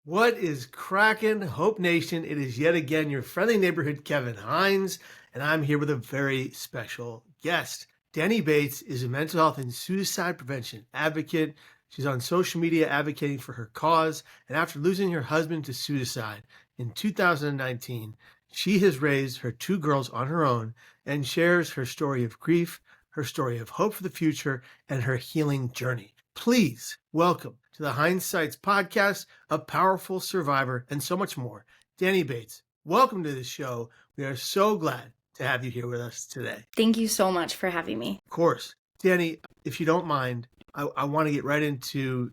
What is cracking, Hope Nation? It is yet again your friendly neighborhood Kevin Hines, and I'm here with a very special guest. Dani Bates is a mental health and suicide prevention advocate. She's on social media advocating for her cause, and after losing her husband to suicide in 2019, she has raised her two girls on her own and shares her story of grief, her story of hope for the future, and her healing journey. Please welcome to the Hinesights Podcast, a powerful survivor, and so much more. Dani Bates, welcome to the show. We are so glad to have you here with us today. Thank you so much for having me. Of course. Dani, if you don't mind, I want to get right into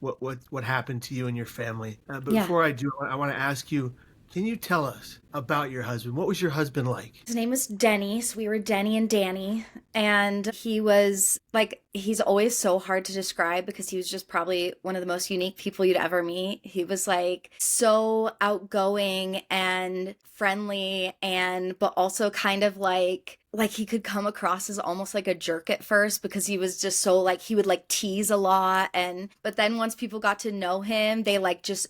what happened to you and your family. But before I do, I want to ask you, can you tell us about your husband? What was your husband like? His name was Denny, so we were Denny and Danny, and he was he's always so hard to describe because he was just probably one of the most unique people you'd ever meet. He was so outgoing and friendly, but also kind of like he could come across as almost like a jerk at first because he was just so he would tease a lot, but then once people got to know him, they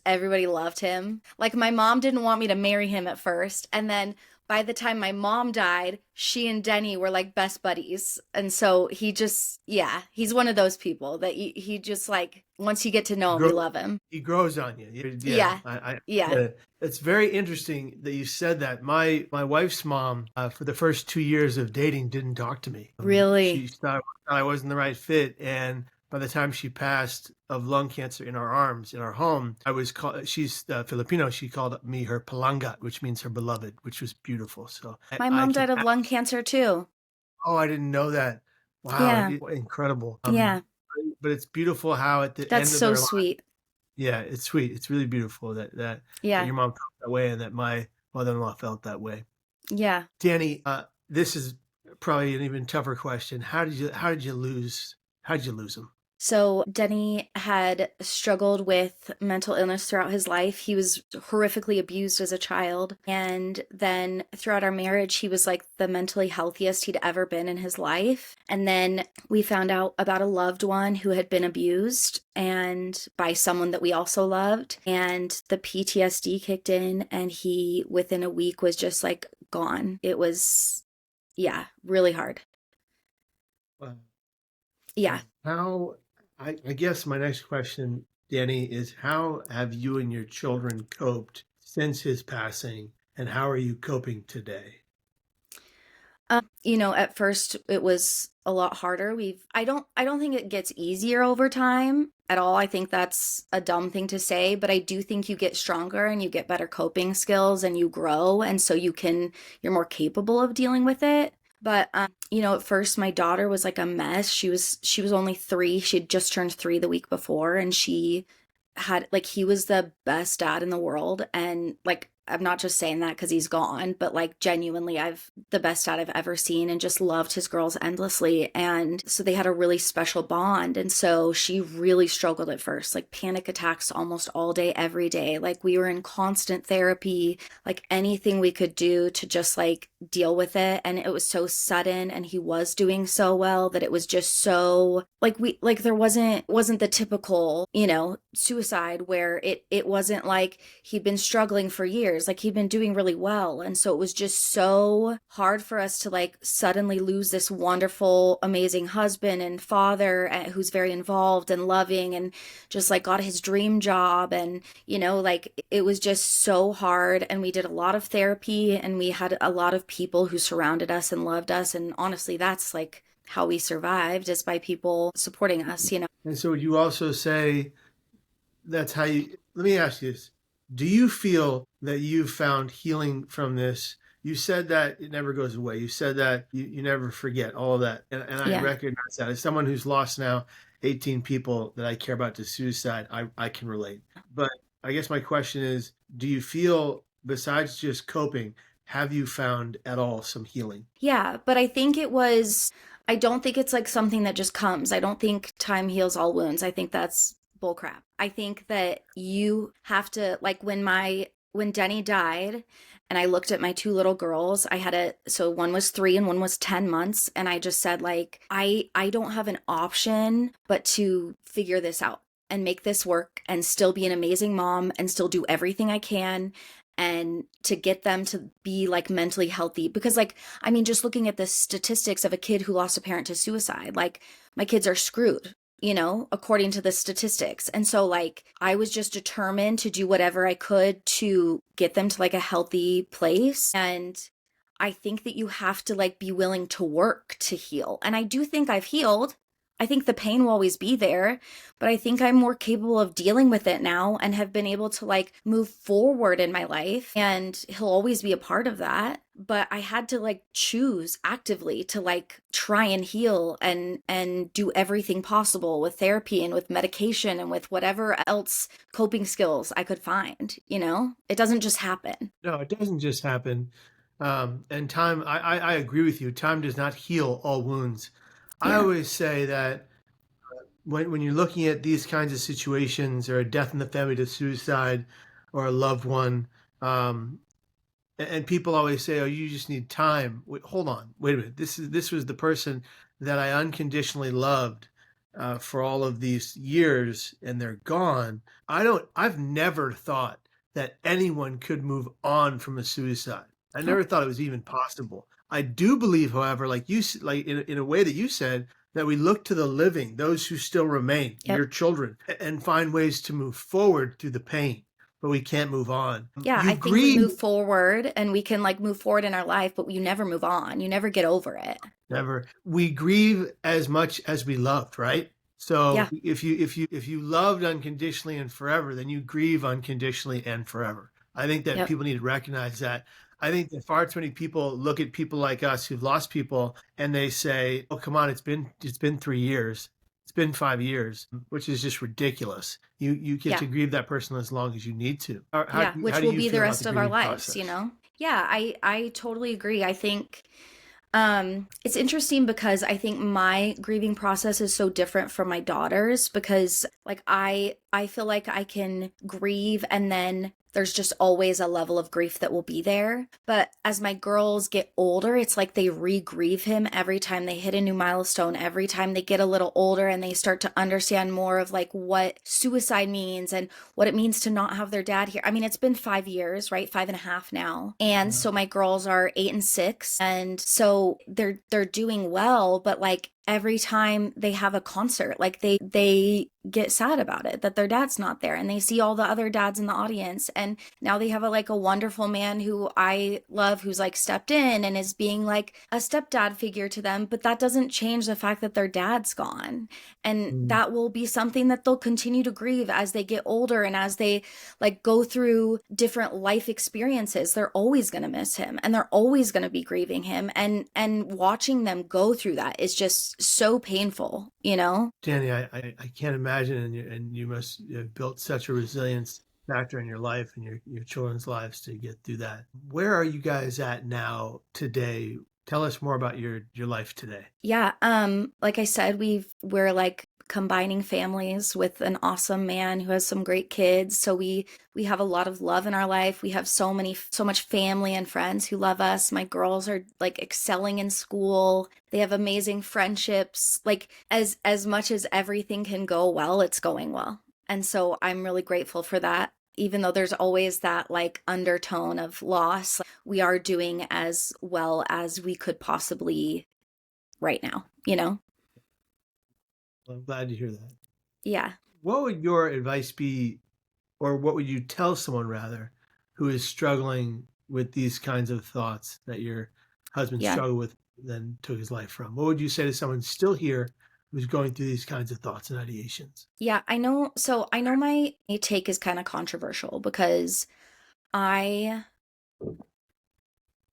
everybody loved him. My mom didn't want me to marry him at first, and then by the time my mom died, she and Denny were best buddies. And so he's one of those people that he just once you get to know him, you love him. He grows on you. Yeah. It's very interesting that you said that. My wife's mom, for the first 2 years of dating, didn't talk to me. Really? She thought I wasn't the right fit. And by the time she passed of lung cancer in our arms, in our home, she's Filipino. She called me her palangga, which means her beloved, which was beautiful. So my mom died of lung cancer too. Oh, I didn't know that. Wow. Yeah. Incredible. Yeah. But it's beautiful how at the end of That's so sweet. Yeah, it's sweet. It's really beautiful that your mom felt that way and that my mother-in-law felt that way. Yeah. Dani, this is probably an even tougher question. How did you lose him? So Denny had struggled with mental illness throughout his life. He was horrifically abused as a child. And then throughout our marriage, he was the mentally healthiest he'd ever been in his life. And then we found out about a loved one who had been abused and by someone that we also loved. And the PTSD kicked in and he, within a week, was just gone. It was, really hard. Wow. Yeah. I guess my next question, Dani, is how have you and your children coped since his passing, and how are you coping today? At first it was a lot harder. I don't think it gets easier over time at all. I think that's a dumb thing to say, but I do think you get stronger and you get better coping skills and you grow, and so you're more capable of dealing with it. But, at first my daughter was a mess. She was only 3. She'd just turned 3 the week before, and she had, he was the best dad in the world. And I'm not just saying that because he's gone, but genuinely, the best dad I've ever seen, and just loved his girls endlessly. And so they had a really special bond. And so she really struggled at first, panic attacks almost all day, every day. We were in constant therapy, anything we could do to just deal with it. And it was so sudden, and he was doing so well that it was just so there wasn't the typical, suicide where it wasn't he'd been struggling for years. He'd been doing really well. And so it was just so hard for us to suddenly lose this wonderful, amazing husband and father who's very involved and loving and just got his dream job. And, it was just so hard. And we did a lot of therapy, and we had a lot of people who surrounded us and loved us. And honestly, that's how we survived, is by people supporting us, And so would you also say that's how let me ask you this. Do you feel that you've found healing from this? You said that it never goes away. You said that you never forget all of that. And I recognize that. As someone who's lost now 18 people that I care about to suicide, I can relate. But I guess my question is, do you feel, besides just coping, have you found at all some healing? Yeah, but I don't think it's something that just comes. I don't think time heals all wounds. I think that's bullcrap. I think that you have to, when Denny died and I looked at my 2 little girls, so one was 3 and one was 10 months. And I just said I don't have an option but to figure this out. and make this work and still be an amazing mom and still do everything I can and to get them to be like mentally healthy. Because like, I mean, just looking at the statistics of a kid who lost a parent to suicide, like my kids are screwed, you know, according to the statistics. And so like, I was just determined to do whatever I could to get them to like a healthy place. And I think that you have to like be willing to work to heal. And I do think I've healed. I think the pain will always be there, but I think I'm more capable of dealing with it now and have been able to like move forward in my life, and he'll always be a part of that. But I had to like choose actively to like try and heal and do everything possible with therapy and with medication and with whatever else coping skills I could find, you know? It doesn't just happen. No, it doesn't just happen. And time, I agree with you. Time does not heal all wounds. I Yeah. always say that when you're looking at these kinds of situations, or a death in the family to suicide, or a loved one, um, and people always say, "Oh, you just need time." Wait, hold on, wait a minute. This was the person that I unconditionally loved for all of these years, and they're gone. I've never thought that anyone could move on from a suicide. I never Nope. thought it was even possible. I do believe, however, like like in a way that you said, that we look to the living, those who still remain, Yep. your children, and find ways to move forward through the pain, but we can't move on. Yeah, You I think we grieve. move forward and we can like move forward in our life, but you never move on. You never get over it. Never. We grieve as much as we loved, right? So Yeah. if you loved unconditionally and forever, then you grieve unconditionally and forever. I think that Yep. people need to recognize that. I think that far too many people look at people like us who've lost people and they say, "Oh, come on, it's been 3 years. It's been 5 years," which is just ridiculous. You get Yeah. to grieve that person as long as you need to. Yeah, How which do will you be the feel about rest the of our grieving lives, you process? know? Yeah, I totally agree. I think it's interesting because I think my grieving process is so different from my daughter's, because like I feel like I can grieve and then there's just always a level of grief that will be there. But as my girls get older, it's like they re-grieve him every time they hit a new milestone, every time they get a little older and they start to understand more of like what suicide means and what it means to not have their dad here. I mean, it's been 5 years, right? 5.5 now. And so my girls are 8 and 6. And so they're doing well, but like every time they have a concert, like they get sad about it that their dad's not there, and they see all the other dads in the audience, and now they have a wonderful man who I love, who's like stepped in and is being like a stepdad figure to them, but that doesn't change the fact that their dad's gone. And Mm. that will be something that they'll continue to grieve as they get older and as they like go through different life experiences. They're always going to miss him and they're always going to be grieving him, and watching them go through that is just so painful, you know? Danny, I can't imagine, and you must have built such a resilience factor in your life and your children's lives to get through that. Where are you guys at now today? Tell us more about your life today. Yeah, like I said, we're like combining families with an awesome man who has some great kids. So we have a lot of love in our life. We have so much family and friends who love us. My girls are like excelling in school. They have amazing friendships. Like as much as everything can go well, it's going well. And so I'm really grateful for that. Even though there's always that like undertone of loss, we are doing as well as we could possibly right now, you know? Well, I'm glad to hear that. Yeah. What would your advice be, or what would you tell someone rather, who is struggling with these kinds of thoughts that your husband Yeah. struggled with, then took his life from? What would you say to someone still here who's going through these kinds of thoughts and ideations? Yeah, I know. So I know my take is kind of controversial because I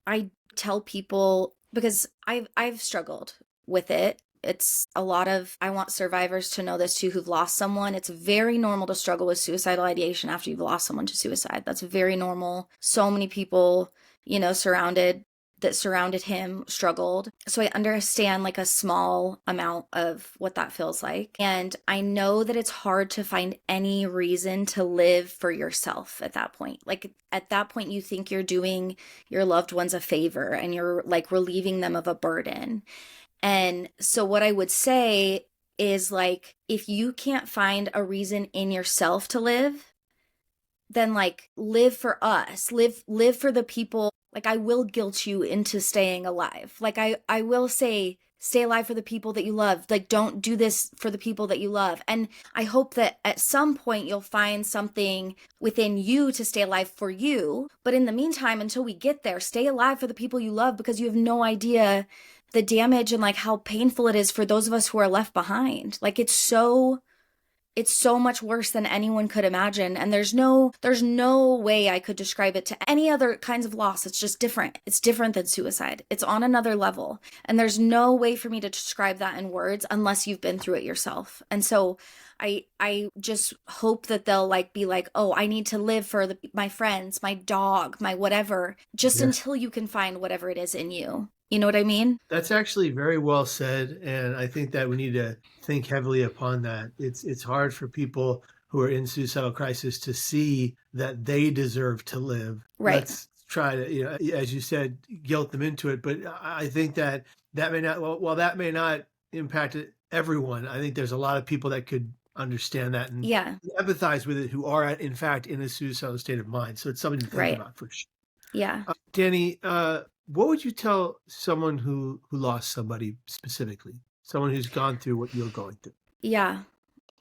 I tell people, because I've struggled with it. It's a lot of, I want survivors to know this too, who've lost someone. It's very normal to struggle with suicidal ideation after you've lost someone to suicide. That's very normal. So many people, you know, surrounded him struggled. So I understand like a small amount of what that feels like. And I know that it's hard to find any reason to live for yourself at that point. Like at that point, you think you're doing your loved ones a favor and you're like relieving them of a burden. And so what I would say is like, if you can't find a reason in yourself to live, then like live for us, live for the people. Like, I will guilt you into staying alive. Like, I will say, stay alive for the people that you love. Like, don't do this for the people that you love. And I hope that at some point you'll find something within you to stay alive for you. But in the meantime, until we get there, stay alive for the people you love, because you have no idea the damage and like how painful it is for those of us who are left behind. Like, it's so much worse than anyone could imagine. And there's no way I could describe it to any other kinds of loss. It's just different. It's different than suicide. It's on another level. And there's no way for me to describe that in words unless you've been through it yourself. And so I just hope that they'll like be like, oh, I need to live for my friends, my dog, my whatever, just until you can find whatever it is in you. You know what I mean? That's actually very well said, and I think that we need to think heavily upon that. It's hard for people who are in suicidal crisis to see that they deserve to live. Right. Let's try to, as you said, guilt them into it. But I think that may not, while that may not impact everyone, I think there's a lot of people that could understand that and empathize with it who are, in fact, in a suicidal state of mind. So it's something to think about for sure. Yeah. Danny, what would you tell someone who lost somebody specifically? Someone who's gone through what you're going through? Yeah.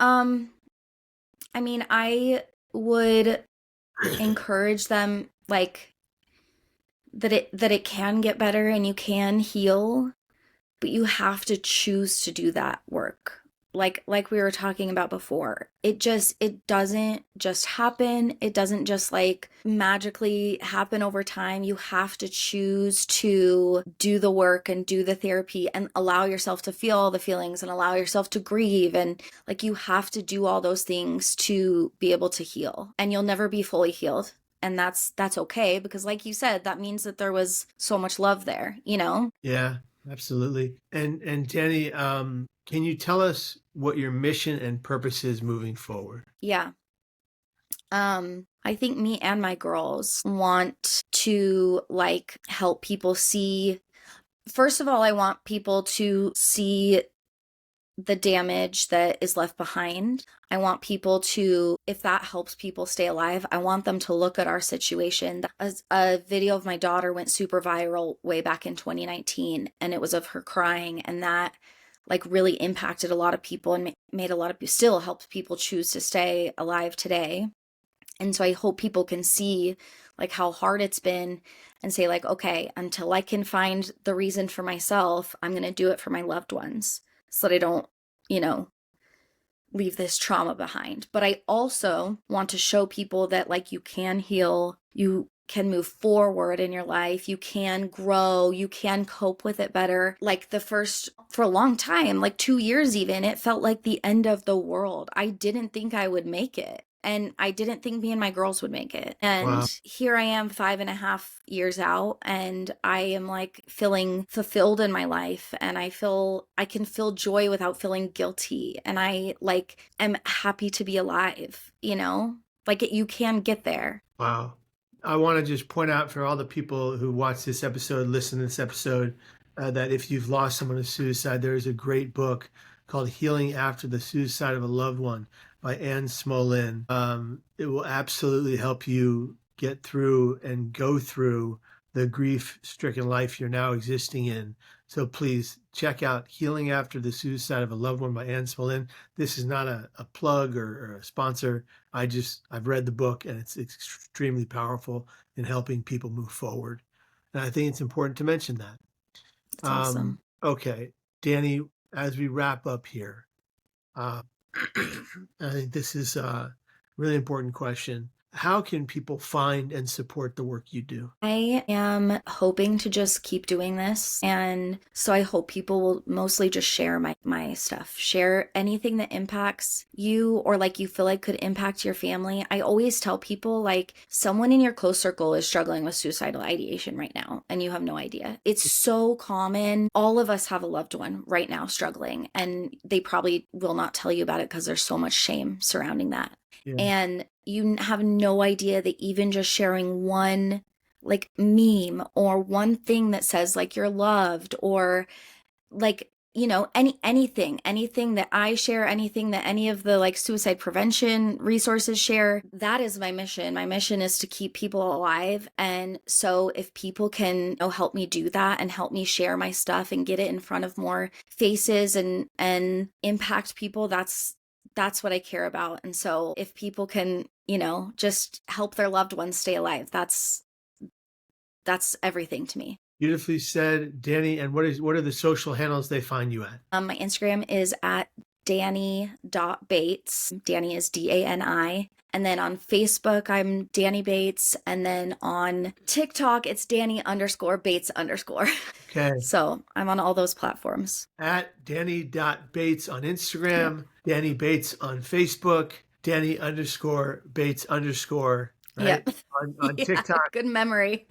I mean, I would encourage them, like, that it can get better and you can heal, but you have to choose to do that work. Like we were talking about before, it doesn't just happen. It doesn't just like magically happen over time. You have to choose to do the work and do the therapy and allow yourself to feel all the feelings and allow yourself to grieve. And like, you have to do all those things to be able to heal, and you'll never be fully healed. And that's okay, because like you said, that means that there was so much love there, you know? Yeah, absolutely. And Danny, can you tell us what your mission and purpose is moving forward? Yeah. I think me and my girls want to like help people see. First of all, I want people to see the damage that is left behind. I want people to, if that helps people stay alive, I want them to look at our situation. A video of my daughter went super viral way back in 2019, and it was of her crying, and that like really impacted a lot of people and made a lot of people, still helps people choose to stay alive today. And so I hope people can see like how hard it's been and say like, okay, until I can find the reason for myself, I'm going to do it for my loved ones so that I don't, leave this trauma behind. But I also want to show people that like you can heal, you can move forward in your life, you can grow, you can cope with it better. Like for a long time, like 2 years even, it felt like the end of the world. I didn't think I would make it. And I didn't think me and my girls would make it. And here I am 5.5 years out, and I am like feeling fulfilled in my life. And I can feel joy without feeling guilty. And I like am happy to be alive, like you can get there. Wow. I want to just point out for all the people who watch this episode, listen to this episode, that if you've lost someone to suicide, there is a great book called Healing After the Suicide of a Loved One by Anne Smolin. It will absolutely help you get through and go through the grief-stricken life you're now existing in. So please check out Healing After the Suicide of a Loved One by Anne Smolin. This is not a plug or a sponsor. I've read the book, and it's extremely powerful in helping people move forward. And I think it's important to mention that. That's awesome. Okay, Danny, as we wrap up here, I think this is a really important question. How can people find and support the work you do? I am hoping to just keep doing this. And so I hope people will mostly just share my stuff. Share anything that impacts you or like you feel like could impact your family. I always tell people like someone in your close circle is struggling with suicidal ideation right now, and you have no idea. It's so common. All of us have a loved one right now struggling, and they probably will not tell you about it because there's so much shame surrounding that. Yeah. And you have no idea that even just sharing one like meme or one thing that says like you're loved or like anything that I share, anything that any of the like suicide prevention resources share, that is my mission. My mission is to keep people alive. And so if people can help me do that and help me share my stuff and get it in front of more faces and impact people, that's what I care about. And so if people can, just help their loved ones stay alive, that's everything to me. Beautifully said, Dani. And what are the social handles they find you at? My Instagram is at Dani.Bates. Dani is Dani. And then on Facebook, I'm Dani Bates. And then on TikTok, it's Dani_Bates_. Okay. So I'm on all those platforms. At Dani.Bates on Instagram, Dani Bates on Facebook, Dani_Bates_, right? Yep. On TikTok. Good memory.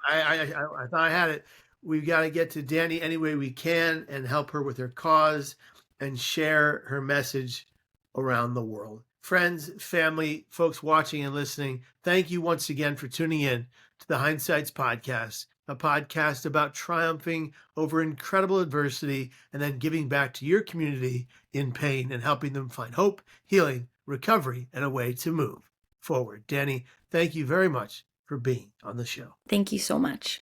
I thought I had it. We've got to get to Dani any way we can and help her with her cause and share her message around the world. Friends, family, folks watching and listening, thank you once again for tuning in to the Hinesights Podcast, a podcast about triumphing over incredible adversity and then giving back to your community in pain and helping them find hope, healing, recovery, and a way to move forward. Dani, thank you very much for being on the show. Thank you so much.